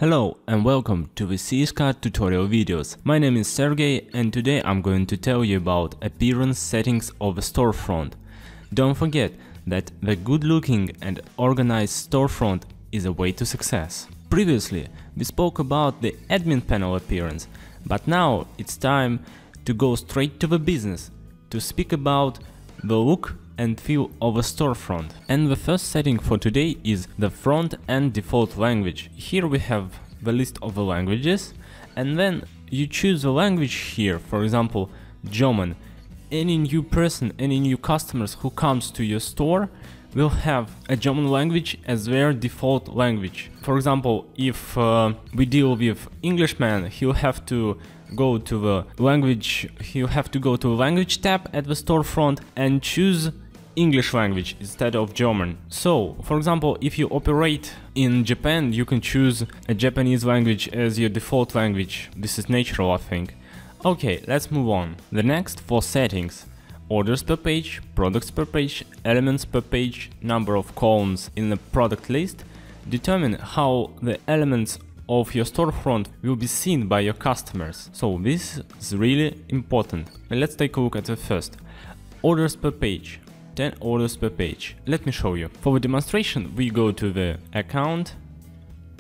Hello and welcome to the CSCAD tutorial videos. My name is Sergey and today I'm going to tell you about appearance settings of a storefront. Don't forget that the good looking and organized storefront is a way to success. Previously we spoke about the admin panel appearance, but now it's time to go straight to the business to speak about the look and feel of a storefront. And the first setting for today is the front end default language. Here we have the list of the languages and then you choose the language here, for example German. Any new person, any new customers who comes to your store will have a German language as their default language. For example, if we deal with Englishman, he'll have to go to the language tab at the storefront and choose English language instead of German. So, for example, if you operate in Japan, you can choose a Japanese language as your default language. This is natural, I think. Okay, let's move on. The next four settings: orders per page, products per page, elements per page, number of columns in the product list, determine how the elements of your storefront will be seen by your customers. So this is really important. And let's take a look at the first. Orders per page. 10 orders per page. Let me show you. For the demonstration we go to the account,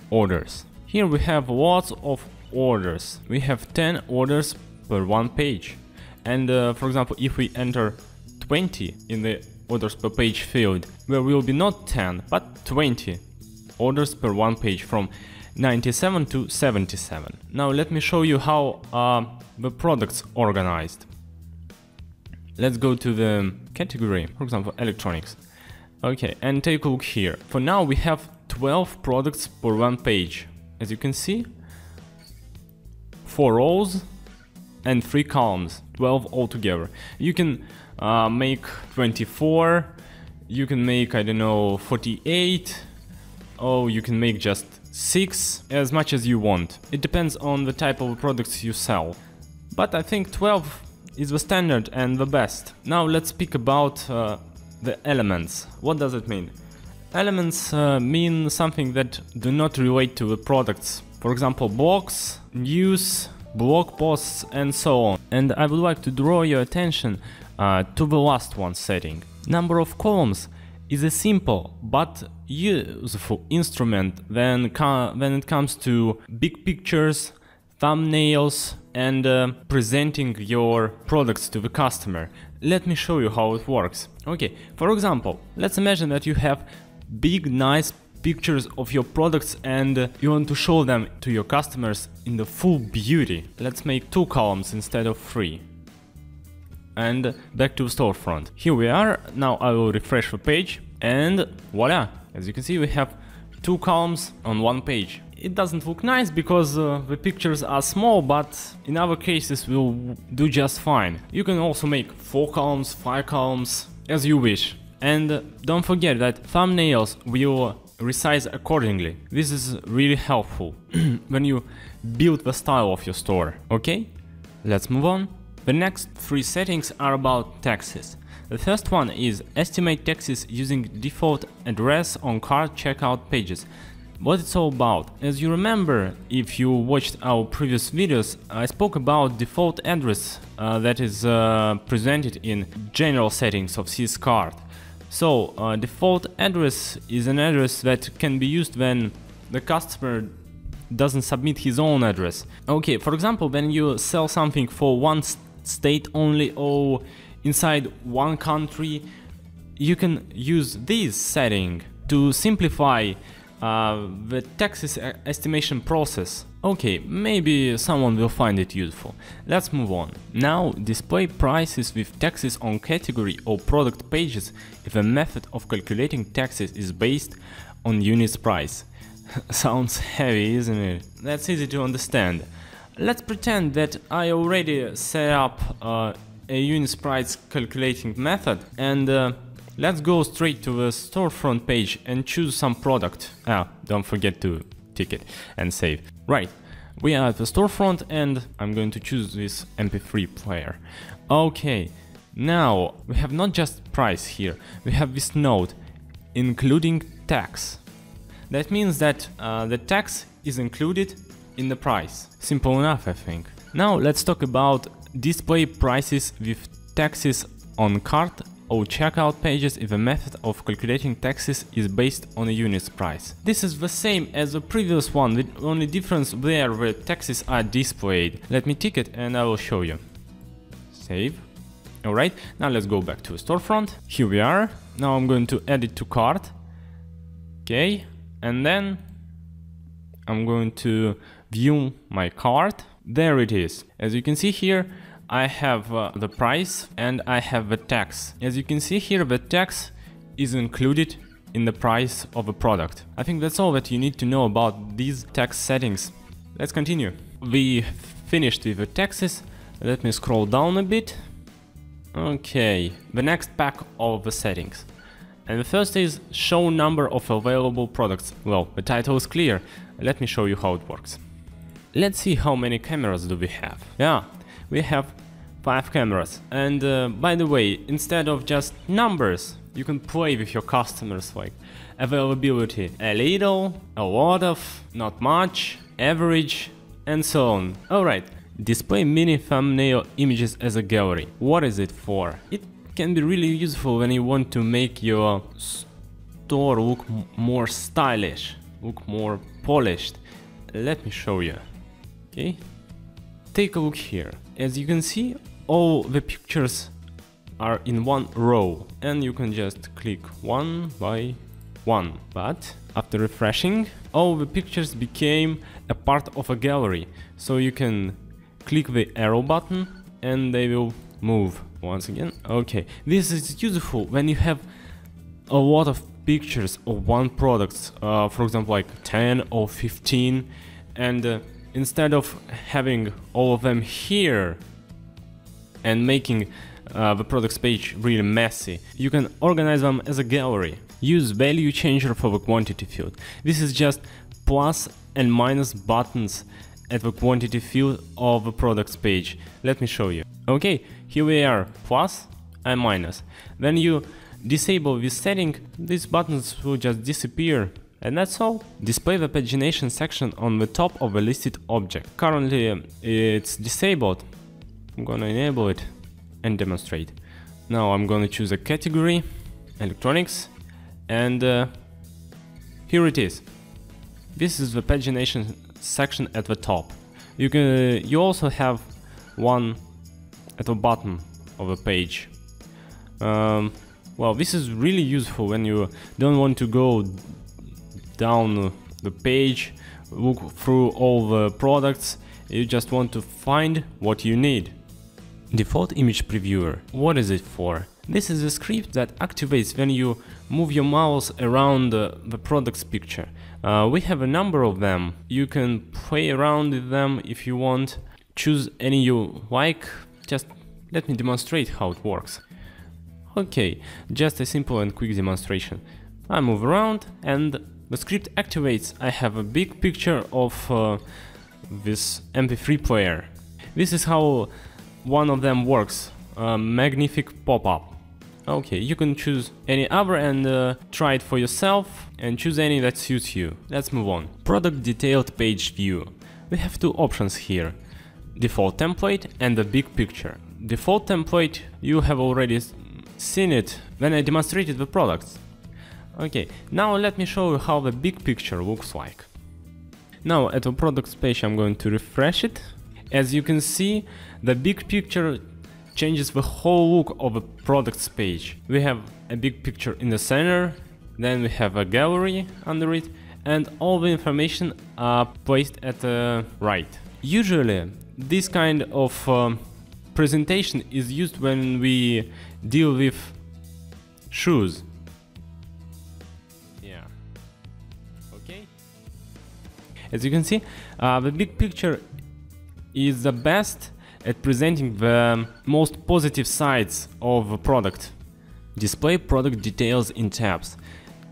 orders. Here we have lots of orders. We have 10 orders per one page. And for example, if we enter 20 in the orders per page field, there will be not 10 but 20 orders per one page, from 97 to 77. Now let me show you how the products organized. Let's go to the category, for example electronics. Okay, and take a look here. For now we have 12 products per one page. As you can see, 4 rows and 3 columns, 12 altogether. You can make 24, you can make, I don't know, 48, or you can make just 6, as much as you want. It depends on the type of products you sell. But I think 12 is the standard and the best. Now let's speak about the elements. What does it mean? Elements mean something that do not relate to the products. For example, blogs, news, blog posts and so on. And I would like to draw your attention to the last one setting. Number of columns is a simple but useful instrument when it comes to big pictures, thumbnails and presenting your products to the customer. Let me show you how it works. Okay, for example, let's imagine that you have big nice pictures of your products and you want to show them to your customers in the full beauty. Let's make 2 columns instead of 3. And back to storefront. Here we are. Now I will refresh the page and voila! As you can see, we have 2 columns on one page. It doesn't look nice because the pictures are small, but in other cases will do just fine. You can also make 4 columns, 5 columns, as you wish. And don't forget that thumbnails will resize accordingly. This is really helpful when you build the style of your store. Okay, let's move on. The next 3 settings are about taxes. The first one is estimate taxes using default address on cart checkout pages. What it's all about. As you remember, if you watched our previous videos, I spoke about default address that is presented in general settings of CSCAD. So default address is an address that can be used when the customer doesn't submit his own address. Okay, for example, when you sell something for one state only or inside one country, you can use this setting to simplify the taxes estimation process. Okay, maybe someone will find it useful. Let's move on. Now display prices with taxes on category or product pages if a method of calculating taxes is based on units price. Sounds heavy, isn't it? That's easy to understand. Let's pretend that I already set up a units price calculating method and let's go straight to the storefront page and choose some product. Don't forget to tick it and save. Right, we are at the storefront and I'm going to choose this MP3 player. Okay, now we have not just price here, we have this note, including tax. That means that the tax is included in the price. Simple enough, I think. Now let's talk about display prices with taxes on cart or checkout pages if the method of calculating taxes is based on a unit's price. This is the same as the previous one, with only difference where the taxes are displayed. Let me tick it and I will show you. Save. Alright, now let's go back to storefront. Here we are. Now I'm going to add it to cart. Okay, and then I'm going to view my cart. There it is. As you can see here, I have the price and I have the tax. As you can see here, the tax is included in the price of a product. I think that's all that you need to know about these tax settings. Let's continue. We finished with the taxes. Let me scroll down a bit. Okay, the next pack of the settings. And the first is show number of available products. Well, the title is clear. Let me show you how it works. Let's see how many cameras do we have. Yeah, we have 5 cameras. And by the way, instead of just numbers, you can play with your customers, like availability. A little, a lot of, not much, average, and so on. Alright, display mini thumbnail images as a gallery. What is it for? It can be really useful when you want to make your store look more stylish, look more polished. Let me show you. Okay, take a look here. As you can see, all the pictures are in one row and you can just click one by one. But after refreshing, all the pictures became a part of a gallery. So you can click the arrow button and they will move once again. Okay, this is useful when you have a lot of pictures of one product, for example like 10 or 15, and instead of having all of them here and making the products page really messy, you can organize them as a gallery. Use value changer for the quantity field. This is just plus and minus buttons at the quantity field of the products page. Let me show you. Okay, here we are, plus and minus. When you disable this setting, these buttons will just disappear. And that's all. Display the pagination section on the top of a listed object. Currently it's disabled. I'm gonna enable it and demonstrate. Now I'm gonna choose a category, electronics, and here it is. This is the pagination section at the top. You also have one at the bottom of the page. Well, this is really useful when you don't want to go down the page, look through all the products, you just want to find what you need. Default image previewer. What is it for? This is a script that activates when you move your mouse around the product's picture. We have a number of them. You can play around with them if you want. Choose any you like. Just let me demonstrate how it works. Okay, just a simple and quick demonstration. I move around and the script activates. I have a big picture of this MP3 player. This is how one of them works. Magnific pop-up. Okay, you can choose any other and try it for yourself and choose any that suits you. Let's move on. Product detailed page view. We have two options here. Default template and the big picture. Default template, you have already seen it when I demonstrated the products. Okay, now let me show you how the big picture looks like. Now at the products page I'm going to refresh it. As you can see, the big picture changes the whole look of the products page. We have a big picture in the center, then we have a gallery under it, and all the information are placed at the right. Usually this kind of presentation is used when we deal with shoes. Yeah. Okay. As you can see, the big picture is the best at presenting the most positive sides of a product. Display product details in tabs.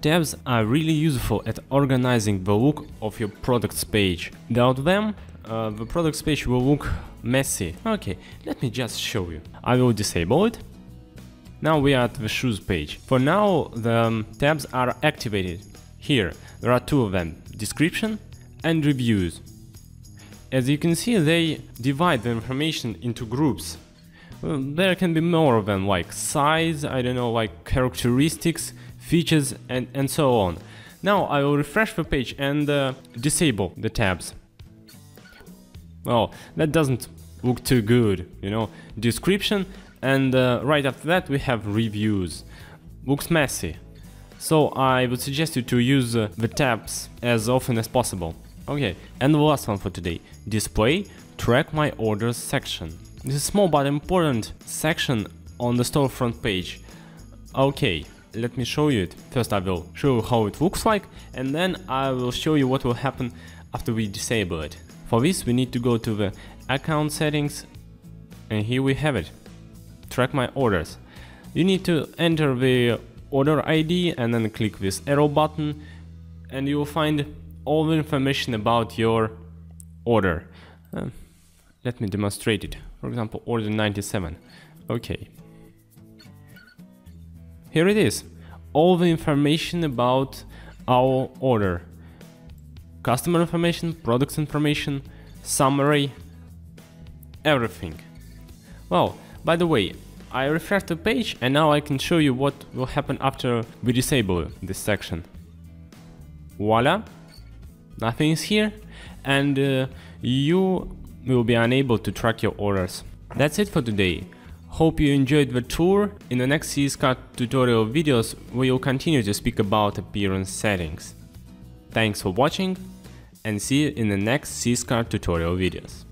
Tabs are really useful at organizing the look of your products page. Without them, the products page will look messy. Okay, let me just show you. I will disable it. Now we are at the shoes page. For now, the tabs are activated. Here, there are two of them, description and reviews. As you can see, they divide the information into groups. Well, there can be more of them, like size, I don't know, like characteristics, features, and so on. Now I will refresh the page and disable the tabs. Well, that doesn't look too good, you know. Description, and right after that we have reviews. Looks messy. So I would suggest you to use the tabs as often as possible. Okay, and the last one for today. Display Track My Orders section. This is a small but important section on the storefront page. Okay, let me show you it. First I will show you how it looks like, and then I will show you what will happen after we disable it. For this we need to go to the account settings, and here we have it. Track My Orders. You need to enter the order ID and then click this arrow button, and you will find all the information about your order. Let me demonstrate it. For example, order 97. Okay. Here it is. All the information about our order. Customer information, products information, summary, everything. Well, by the way, I refreshed the page and now I can show you what will happen after we disable this section. Voila! Nothing is here, and you will be unable to track your orders. That's it for today. Hope you enjoyed the tour. In the next CSCART tutorial videos we will continue to speak about appearance settings. Thanks for watching, and see you in the next CSCART tutorial videos.